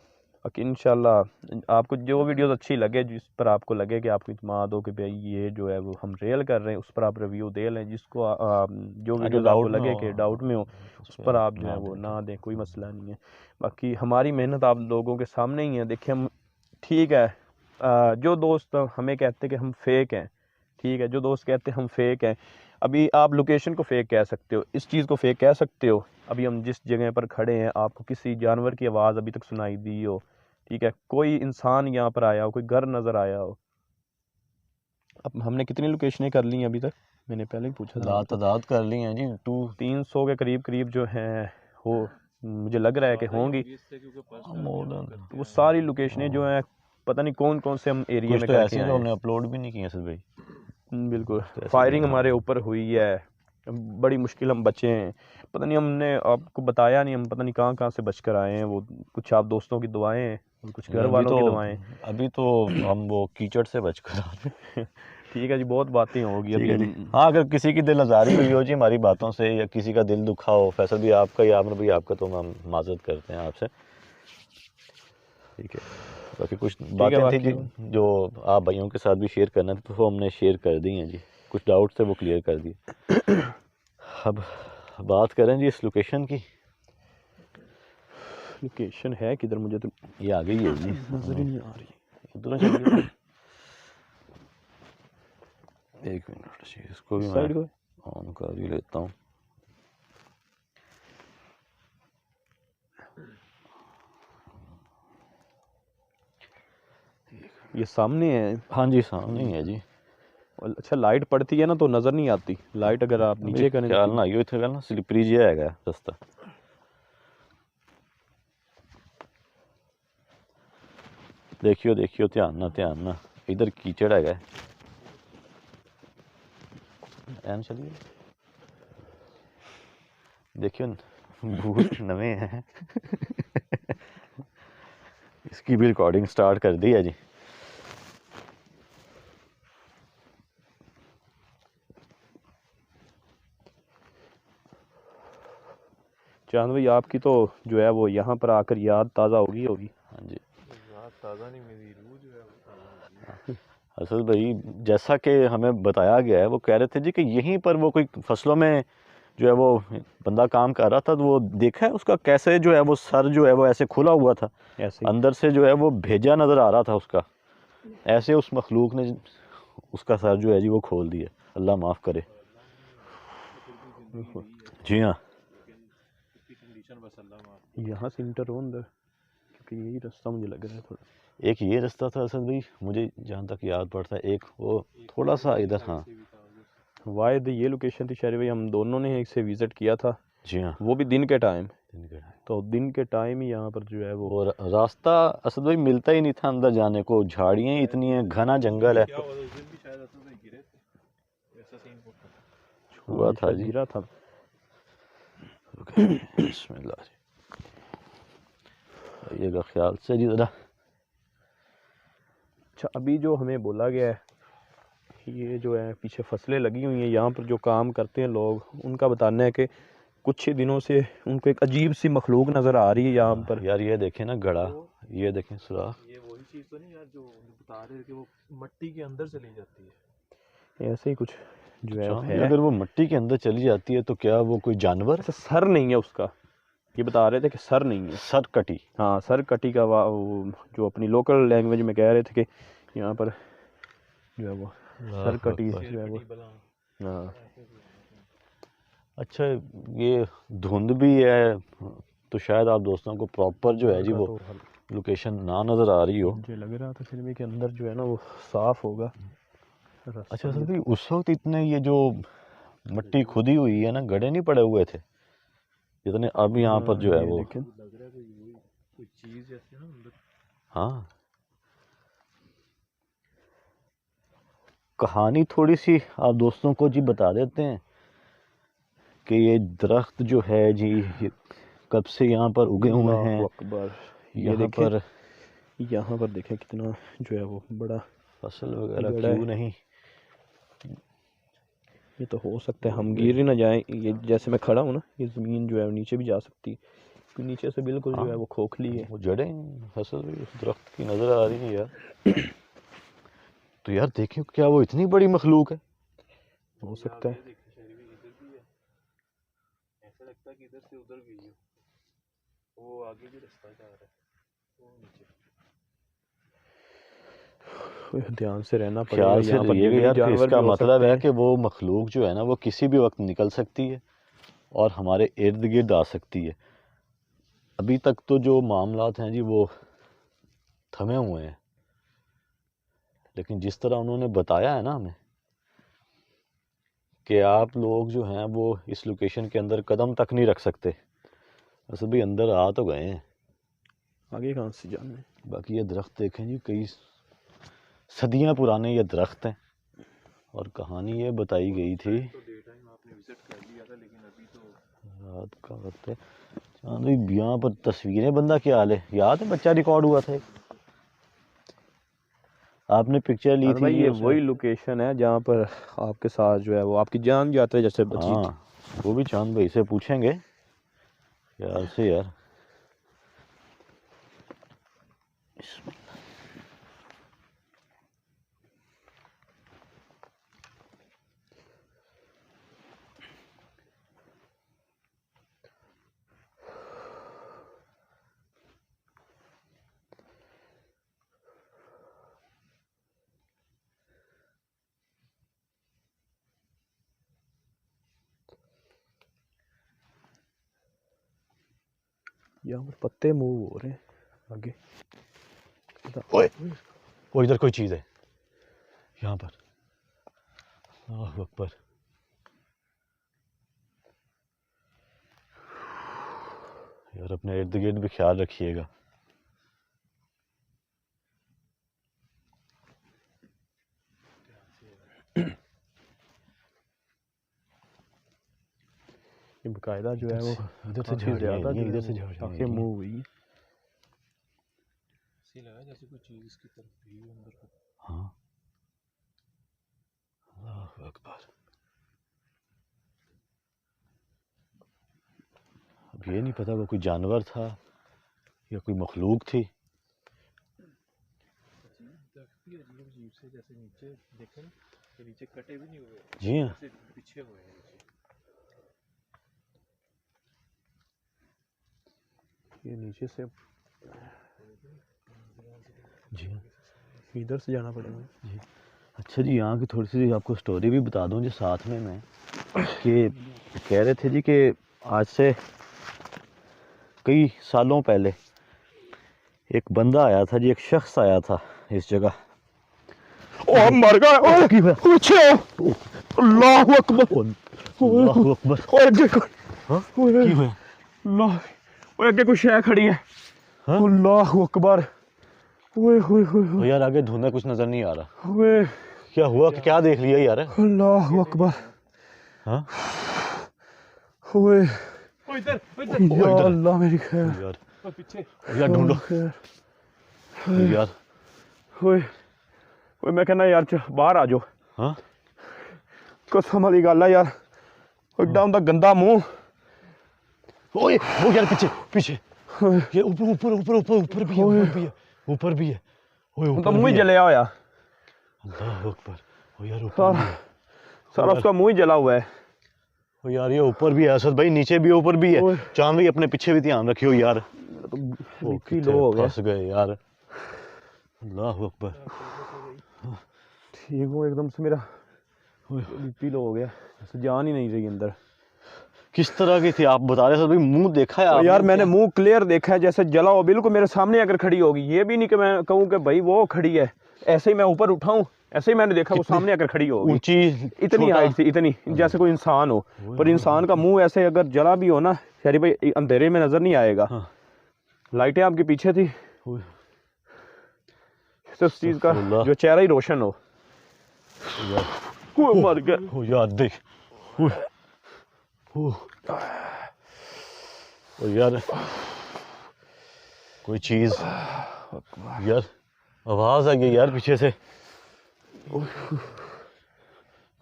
बाकी इंशाल्लाह आपको जो वीडियोस अच्छी लगे, जिस पर आपको लगे कि आपको इत्मीनान हो कि भाई ये जो है वो हम रियल कर रहे हैं, उस पर आप रिव्यू दे लें। जिसको जो वीडियोस आपको लगे कि डाउट में हो, उस पर आप जो है वो ना दें, कोई मसला नहीं है। बाकी हमारी मेहनत आप लोगों के सामने ही है। देखिए हम ठीक है, जो दोस्त हमें कहते कि हम फेक हैं, ठीक है, जो दोस्त कहते हैं हम फेक हैं, अभी आप लोकेशन को फेक कह सकते हो, इस चीज़ को फेक कह सकते हो। अभी हम जिस जगह पर खड़े हैं, आपको किसी जानवर की आवाज़ अभी तक सुनाई दी हो, ठीक है, कोई इंसान यहाँ पर आया हो, कोई घर नज़र आया हो। अब हमने कितनी लोकेशनें कर ली हैं अभी तक? मैंने पहले ही पूछा था। तादाद कर ली हैं जी 300 के करीब करीब जो हैं हो, मुझे लग रहा है कि होंगी। वो सारी लोकेशनें जो हैं, पता नहीं कौन कौन से हम एरिया कुछ में तो करके ऐसी आए तो हैं। हमने अपलोड भी नहीं किए सर भाई। बिल्कुल, ऐसे फायरिंग नहीं। हमारे ऊपर हुई है, बड़ी मुश्किल हम बचे हैं। पता नहीं, हमने आपको बताया नहीं, हम पता नहीं कहाँ कहाँ से बच कर आए हैं। वो कुछ आप दोस्तों की दुआएं हैं और कुछ घर वालों की दुआएं। अभी तो हम वो कीचड़ से बच कर आ रहे हैं। ठीक है जी, बहुत बातें होगी ठीक अभी है जी। हाँ, अगर किसी की दिल आज़ारी हुई हो जी हमारी बातों से, या किसी का दिल दुखा हो, फैसल भी आपका या आमर भी आपका, तो हम माजरत करते हैं आपसे। ठीक है, बाकी कुछ बातें थी जी जो आप भाइयों के साथ भी शेयर करना थी, तो वो हमने शेयर कर दी हैं जी। कुछ डाउट थे वो क्लियर कर दिए। अब बात करें जी इस लोकेशन की। लोकेशन है किधर, मुझे तो ये आ गई है जी, नजर ही नहीं आ रही। इधर चलिए। एक मिनट जी, इसको भी इस मैं साइड को ऑन कर ही लेता हूँ। ये सामने है। हाँ जी, सामने ही है जी। अच्छा, लाइट पड़ती है ना तो नज़र नहीं आती लाइट, अगर आप नीचे करें ख्याल ना आइयो इतने ना स्लिपरी जिहा है रास्ता। देखियो देखियो, ध्यान ना इधर कीचड़ है। एन चलिए, देखियो भूत नवे हैं। इसकी भी रिकॉर्डिंग स्टार्ट कर दी है जी। चांद भाई, आपकी तो जो है वो यहाँ पर आकर याद ताज़ा होगी। हाँ जी, याद ताज़ा नहीं, मेरी रूह जो है वो ताज़ा होगी। असल भाई जैसा कि हमें बताया गया है, वो कह रहे थे जी कि यहीं पर वो कोई फसलों में जो है वो बंदा काम कर रहा था, तो वो देखा है उसका कैसे जो है वो सर जो है वो ऐसे खुला हुआ था, ऐसे अंदर से जो है वो भेजा नज़र आ रहा था उसका। ऐसे उस मखलूक ने उसका सर जो है जी वो खोल दिया, अल्लाह माफ़ करे। जी हाँ, यहाँ से इंटर हो अंदर, क्योंकि यही रास्ता मुझे लग रहा है थोड़ा। एक ये रास्ता था असल भाई, मुझे जहाँ तक याद पड़ता है, एक वो थोड़ा सा इधर। हाँ वायद ये लोकेशन थी शायद भाई, हम दोनों ने इसे विज़िट किया था। जी हाँ, वो भी दिन के टाइम। दिन के टाइम। तो दिन के टाइम ही यहाँ पर जो है वो और रास्ता असल भाई मिलता ही नहीं था अंदर जाने को, झाड़ियाँ इतनी हैं, घना जंगल है। हुआ था जी, गिरा था। बिस्मिल्लाह जी, आइएगा ख्याल से जी ज़रा। अच्छा, अभी जो हमें बोला गया है, ये जो है पीछे फसलें लगी हुई हैं, यहाँ पर जो काम करते हैं लोग, उनका बताना है कि कुछ ही दिनों से उनको एक अजीब सी मखलूक नज़र आ रही है यहाँ पर। यार ये देखें ना गड़ा, ये देखें सुराख। ये वही चीज़ तो नहीं यार जो बता रहे थे कि वो मट्टी के अंदर चली जाती है। ऐसे ही कुछ जो है अगर वो मिट्टी के अंदर चली जाती है तो क्या वो कोई जानवर? अच्छा, सर नहीं है उसका, ये बता रहे थे कि सर नहीं है। सर कटी। हाँ, सर कटी का वो जो अपनी लोकल लैंग्वेज में कह रहे थे कि यहाँ पर जो है वो सर कटी जो है वो। हाँ, अच्छा, ये धुंध भी है तो शायद आप दोस्तों को प्रॉपर जो है जी वो लोकेशन ना नज़र आ रही हो। मुझे लग रहा था फिर भी कि अंदर जो है ना वो साफ होगा। अच्छा सर भाई, उस वक्त इतने ये जो मिट्टी खुदी हुई है ना, गड्ढे नहीं पड़े हुए थे जितने अब यहाँ पर जो है वो। हाँ, कहानी थोड़ी सी आप दोस्तों को जी बता देते हैं कि ये दरख्त जो है जी ये कब से यहाँ पर उगे हुए हैं। अकबर, यहाँ पर देखें कितना जो है वो बड़ा फसल वगैरह क्यों नहीं। ये तो हो सकता है हम गिर ही ना जाएं। ये जैसे मैं खड़ा हूँ ना, ये ज़मीन जो है नीचे भी जा सकती है, नीचे से बिल्कुल जो है वो खोखली है। वो जड़ें फसल भी उस दरख्त की नज़र आ रही है यार। तो यार देखिए, क्या वो इतनी बड़ी मखलूक है? हो सकता है। ऐसा लगता है कि इधर से उधर गई हो, वो आगे भी रास्ता जा रहा है, वो नीचे। ध्यान से रहना पड़ेगा। ख्याल से रहिएगा यार, कि इसका मतलब है कि वो मखलूक जो है ना वो किसी भी वक्त निकल सकती है और हमारे इर्द गिर्द आ सकती है। अभी तक तो जो मामलात हैं जी वो थमे हुए हैं, लेकिन जिस तरह उन्होंने बताया है ना हमें कि आप लोग जो हैं वो इस लोकेशन के अंदर कदम तक नहीं रख सकते, वैसे भी अंदर आ तो गए हैं, आगे कहाँ से जाने। बाकी ये दरख्त देखें जी, कई सदियां पुराने ये दरख्त हैं और कहानी ये बताई गई थी। रात का वक्त है, चांद यहाँ पर तस्वीरें बंदा क्या हाल है, याद है बच्चा रिकॉर्ड हुआ था, आपने पिक्चर ली थी भाई ये उसमें। वही लोकेशन है जहाँ पर आपके साथ जो है वो आपकी जान जाते है जैसे बची थी। हाँ, वो भी चांद भाई से पूछेंगे यार से यार। यहाँ पर पत्ते मूव हो रहे हैं आगे। ओए, वो इधर कोई चीज़ है यहाँ पर, अल्लाहु अकबर। यार अपने इर्द गिर्द भी ख्याल रखिएगा। ये बकायदा जो है वो इधर से काफी ज्यादा ये इधर से झाड़ काफी मूव हुई। लगा जैसे कोई चीज इसकी तरफ भी अंदर को। हाँ, अल्लाहु अकबर। अब ये नहीं पता वो कोई जानवर था या कोई मखलूक थी। अजीब से जैसे नीचे देखें कि नीचे कटे भी नहीं हुए, जी हाँ, ऐसे पीछे हुए हैं नीचे। ये नीचे से जी हाँ, इधर से जाना पड़ेगा जी। अच्छा जी, यहाँ की थोड़ी सी आपको स्टोरी भी बता दूँ जी साथ में मैं, कि कह रहे थे जी कि आज से कई सालों पहले एक बंदा आया था जी, एक शख्स आया था इस जगह। ओ मर गया पीछे। अल्लाहु अकबर। अल्लाहु अकबर। और देखो हाँ? की हुआ? अल्लाह, ओए आगे कोई शय खड़ी है। हाँ? अल्लाहु अकबर। ओए होए होए ओ यार आगे धुंधला कुछ नजर नहीं आ रहा, ओए क्या हुआ कि क्या देख लिया यार? अल्लाहु अकबर। हाँ? ओए इधर या अल्लाह मेरी खैर। यार पीछे यार ढूंढो यार। ओए ओए मैं कहना यार बाहर आ जाओ। हाँ? कसम वाली गल है यार, एकदम दा गंदा मुंह। ओए वो यार पीछे पीछे, ये ऊपर ऊपर ऊपर ऊपर ऊपर भी है, ऊपर भी है, ऊपर भी है। ओए उनका ऊपर मुंह ही भी है। जलिया होया अल्लाह अकबर। ओ यार ऊपर भी है। सारा, उसका मुंह ही जला हुआ है। ओ यार ये ऊपर भी है असद भाई, नीचे भी ऊपर भी है। ओए। चांद भाई अपने पीछे भी ध्यान रखियो यार। तो ओ बीपी लो हो गया। फंस गए यार। अल्लाह अकबर। ठीक हूँ एकदम से, मेरा बीपी लो हो गया, जान ही नहीं रही अंदर। किस तरह की थी आप बता रहे थे भाई? मुंह देखा है तो आपने? यार मैंने मुंह क्लियर देखा है, जैसे जला हो बिल्कुल मेरे सामने अगर खड़ी होगी। ये भी नहीं कि मैं कहूँ कि भाई वो खड़ी है, ऐसे ही मैं ऊपर उठाऊं, ऐसे ही मैंने देखा वो सामने अगर खड़ी होगी। ऊंची इतनी हाइट थी, इतनी जैसे कोई इंसान हो, पर इंसान का मुंह ऐसे अगर जला भी हो ना यारी भाई, अंधेरे में नजर नहीं आएगा। हाँ। लाइटें आपके पीछे थी, तो उस चीज का जो चेहरा ही रोशन हो। वो मर गया। ओ यार देख, ओ यार कोई चीज, यार आवाज आ गई यार पीछे से,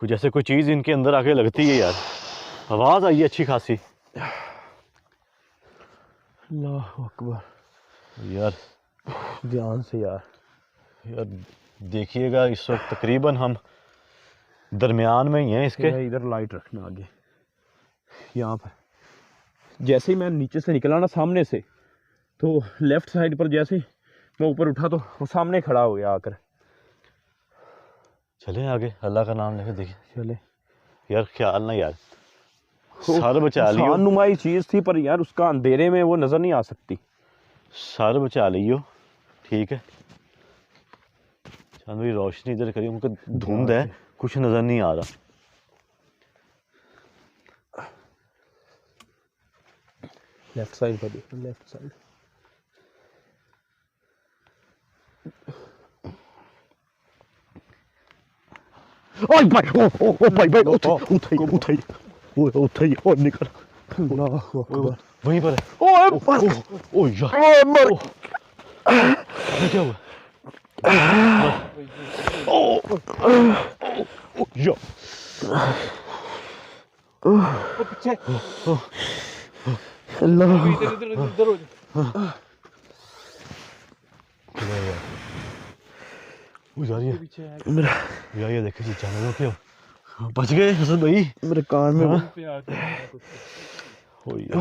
कुछ जैसे कोई चीज इनके अंदर आके लगती है यार। आवाज आई है अच्छी खासी। अल्लाह अकबर। यार ध्यान से यार। यार देखिएगा, इस वक्त तकरीबन हम दरमियान में ही हैं इसके। इधर लाइट रखना आगे, यहाँ पर जैसे ही मैं नीचे से निकला ना सामने से, तो लेफ्ट साइड पर जैसे ही मैं ऊपर उठा तो वो सामने खड़ा हो गया आकर। चले आगे, अल्लाह का नाम लेके देखिए। चले यार ख्याल ना यार, सर बचा लियो। नुमाई चीज थी, पर यार उसका अंधेरे में वो नजर नहीं आ सकती। सर बचा लियो, ठीक है। मेरी रोशनी इधर करी, उनको धुंध है, कुछ नजर नहीं आ रहा। लेफ्ट साइड पर देखो, लेफ्ट साइड। ओए भाई, ओ भाई भाई, उठाई और निकल। अल्लाह अकबर। वहीं पर है। ओ यार, ये क्या हुआ? ओ यार, पीछे अल्लाह। इधर हो जा। यार ये पीछे है मेरा यार, ये देखे जी जानवरों के बच गए हसन भाई। मेरे कान में पे आके ओ यार,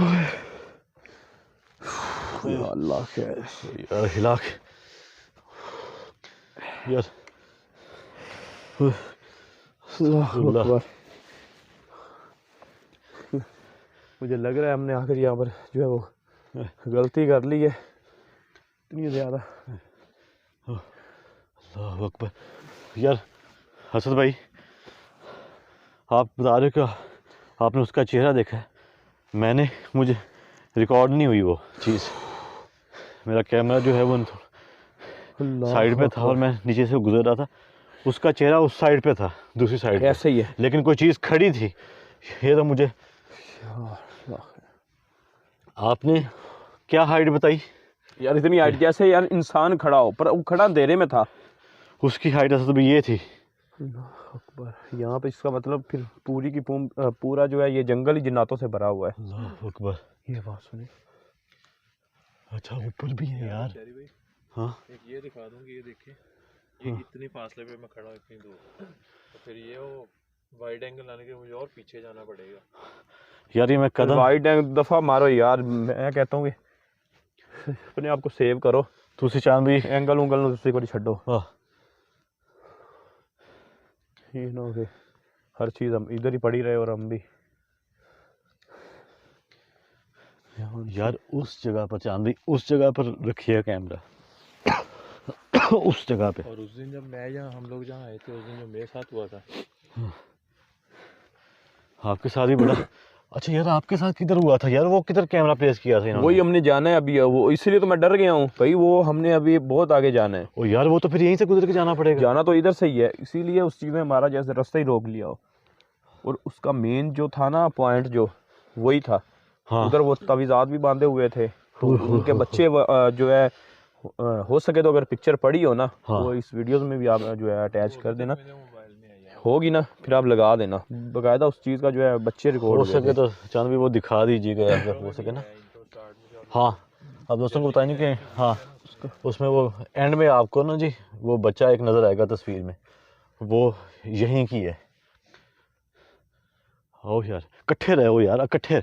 या अल्लाह खैर। यार हिला के यार, अल्लाह अकबर। मुझे लग रहा है हमने आखिर यहाँ पर जो है वो गलती कर ली है इतनी ज़्यादा। अल्लाह अकबर। यार हसन भाई, आप बता रहे हो कि आपने उसका चेहरा देखा है, मैंने, मुझे रिकॉर्ड नहीं हुई वो चीज़। मेरा कैमरा जो है वो साइड पे था और मैं नीचे से गुजर रहा था, उसका चेहरा उस साइड पे था, दूसरी साइड पे, ऐसे ही है। लेकिन कोई चीज़ खड़ी थी। ये तो मुझे आपने क्या हाइट बताई? यार इतनी हाइट जैसे यार इंसान खड़ा हो, पर वो खड़ा अंधेरे में था। उसकी हाइट असल में ये थी। अल्लाह अकबर। यहाँ पे इसका मतलब फिर पूरी की पूरा जो है ये जंगल ही जिन्नातों से भरा हुआ है। अल्लाह अकबर। ये बात सुनी। अच्छा ऊपर भी है यार। हाँ, एक ये दिखा दूं कि ये देखें, ये इतनी फासले पे मैं खड़ा हूँ, इतनी दूर, तो फिर ये वो वाइड एंगल लाने के लिए मुझे और पीछे जाना पड़ेगा। यार ये मैं कदम वाइड दफा मारो यार, मैं कहता हूँ कि अपने आप को सेव करो। तुसी चांद भी एंगल उंगल दूसरी को छो। वाह, ये ना हो कि हर चीज़ हम इधर ही पड़ी रहे और हम भी यार उस जगह पर चांदी, उस जगह पर रखिए कैमरा उस जगह पे। और उस दिन जब मैं यहाँ, हम लोग जहाँ आए थे, उस दिन जो मेरे साथ हुआ था, आपके साथ ही बड़ा। अच्छा यार, आपके साथ किधर हुआ था यार? वो किधर कैमरा प्लेस किया था इन्होंने? वही हमने जाना है अभी, वो इसलिए तो मैं डर गया हूँ भाई। वो हमने अभी बहुत आगे जाना है। ओ यार, वो तो फिर यहीं से गुजर के जाना पड़ेगा। जाना तो इधर से ही है, इसीलिए उस चीज़ ने हमारा जैसे रास्ता ही रोक लिया हो। और उसका मेन जो था ना पॉइंट, जो वही था। हाँ। उधर वो तवीज़ात भी बांधे हुए थे, तो उनके बच्चे जो है हो सके तो अगर पिक्चर पड़ी हो ना, हाँ। वो इस वीडियोस में भी आप जो है अटैच कर देना, मेरे मोबाइल में है यार। होगी ना, फिर आप लगा देना बकायदा उस चीज़ का जो है बच्चे रिकॉर्ड हो सके तो चांद भी वो दिखा दीजिएगा अगर हो सके ना। हाँ, आप दोस्तों को बताएंगे कि हाँ, उसमें वो एंड में आपको ना जी वो बच्चा एक नज़र आएगा तस्वीर में, वो यहीं की है। ओ यार, इकट्ठे रहे हो यार, इकट्ठे।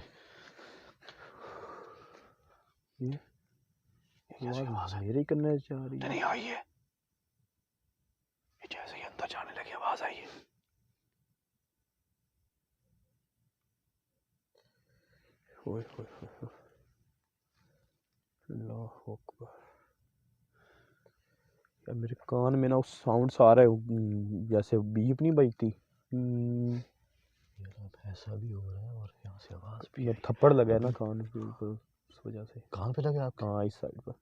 मेरे करने जा रही है। नहीं आई है, जैसे ही अंदर जाने लगी आवाज आई है। ओए ओए ओए, अल्लाह अकबर। यार मेरे कान में ना उस साउंड आ रहा है, जैसे बीप नहीं बजती। यार अब ऐसा भी हो रहा है और यहाँ से आवाज भी जब थप्पड़ लगा है ना कान के ऊपर, उस वजह से। कहाँ पे लगे आपके? हाँ, इस साइड पर,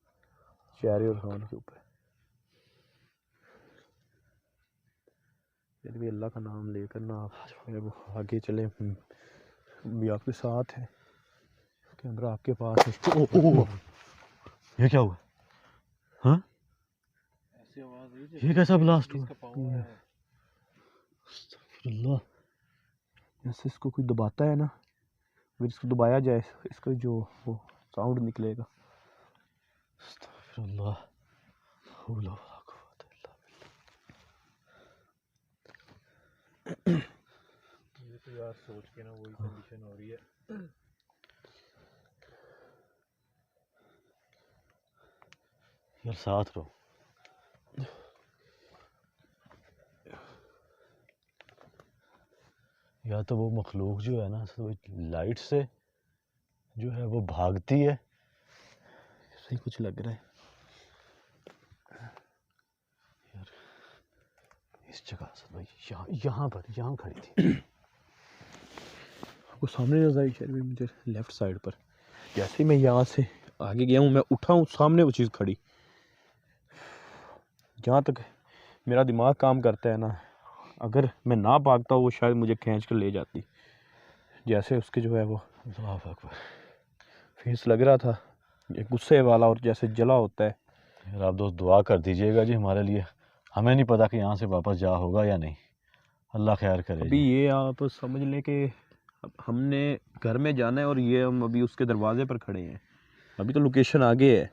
चेहरे और कान के ऊपर। फिर भी अल्लाह का नाम लेकर ना आप जो है वो आगे चले। भी आपके साथ है, कैमरा आपके पास है। ओ, ये क्या हुआ? हाँ, ऐसी आवाज हुई ये कैसा ब्लास्ट हुआ? अल्लाह, जैसे इसको कोई दबाता है ना, अगर इसको दबाया जाए, इसका जो वो साउंड निकलेगा। अस्तगफिरुल्लाह, हौला वला कुव्वता इल्ला बिल्लाह। ये तो यार सोच के ना वही कंडीशन हो रही है। यार साथ रहो। या तो वो मखलूक जो है ना, तो लाइट से जो है वो भागती है, सही कुछ लग रहा है यार इस जगह असद भाई यहाँ खड़ी थी। वो सामने नजर आई शायद मुझे लेफ्ट साइड पर। जैसे ही मैं यहाँ से आगे गया हूँ, मैं उठा हूँ, सामने वो चीज़ खड़ी। जहाँ तक मेरा दिमाग काम करता है ना, अगर मैं ना भागता वो शायद मुझे खींच कर ले जाती। जैसे उसके जो है वो फेस लग रहा था एक गुस्से वाला, और जैसे जला होता है। यार आप दोस्त दुआ कर दीजिएगा जी हमारे लिए। हमें नहीं पता कि यहाँ से वापस जा होगा या नहीं, अल्लाह खैर करे अभी जी। ये आप समझ लें कि अब हमने घर में जाना है और ये हम अभी उसके दरवाजे पर खड़े हैं। अभी तो लोकेशन आगे है।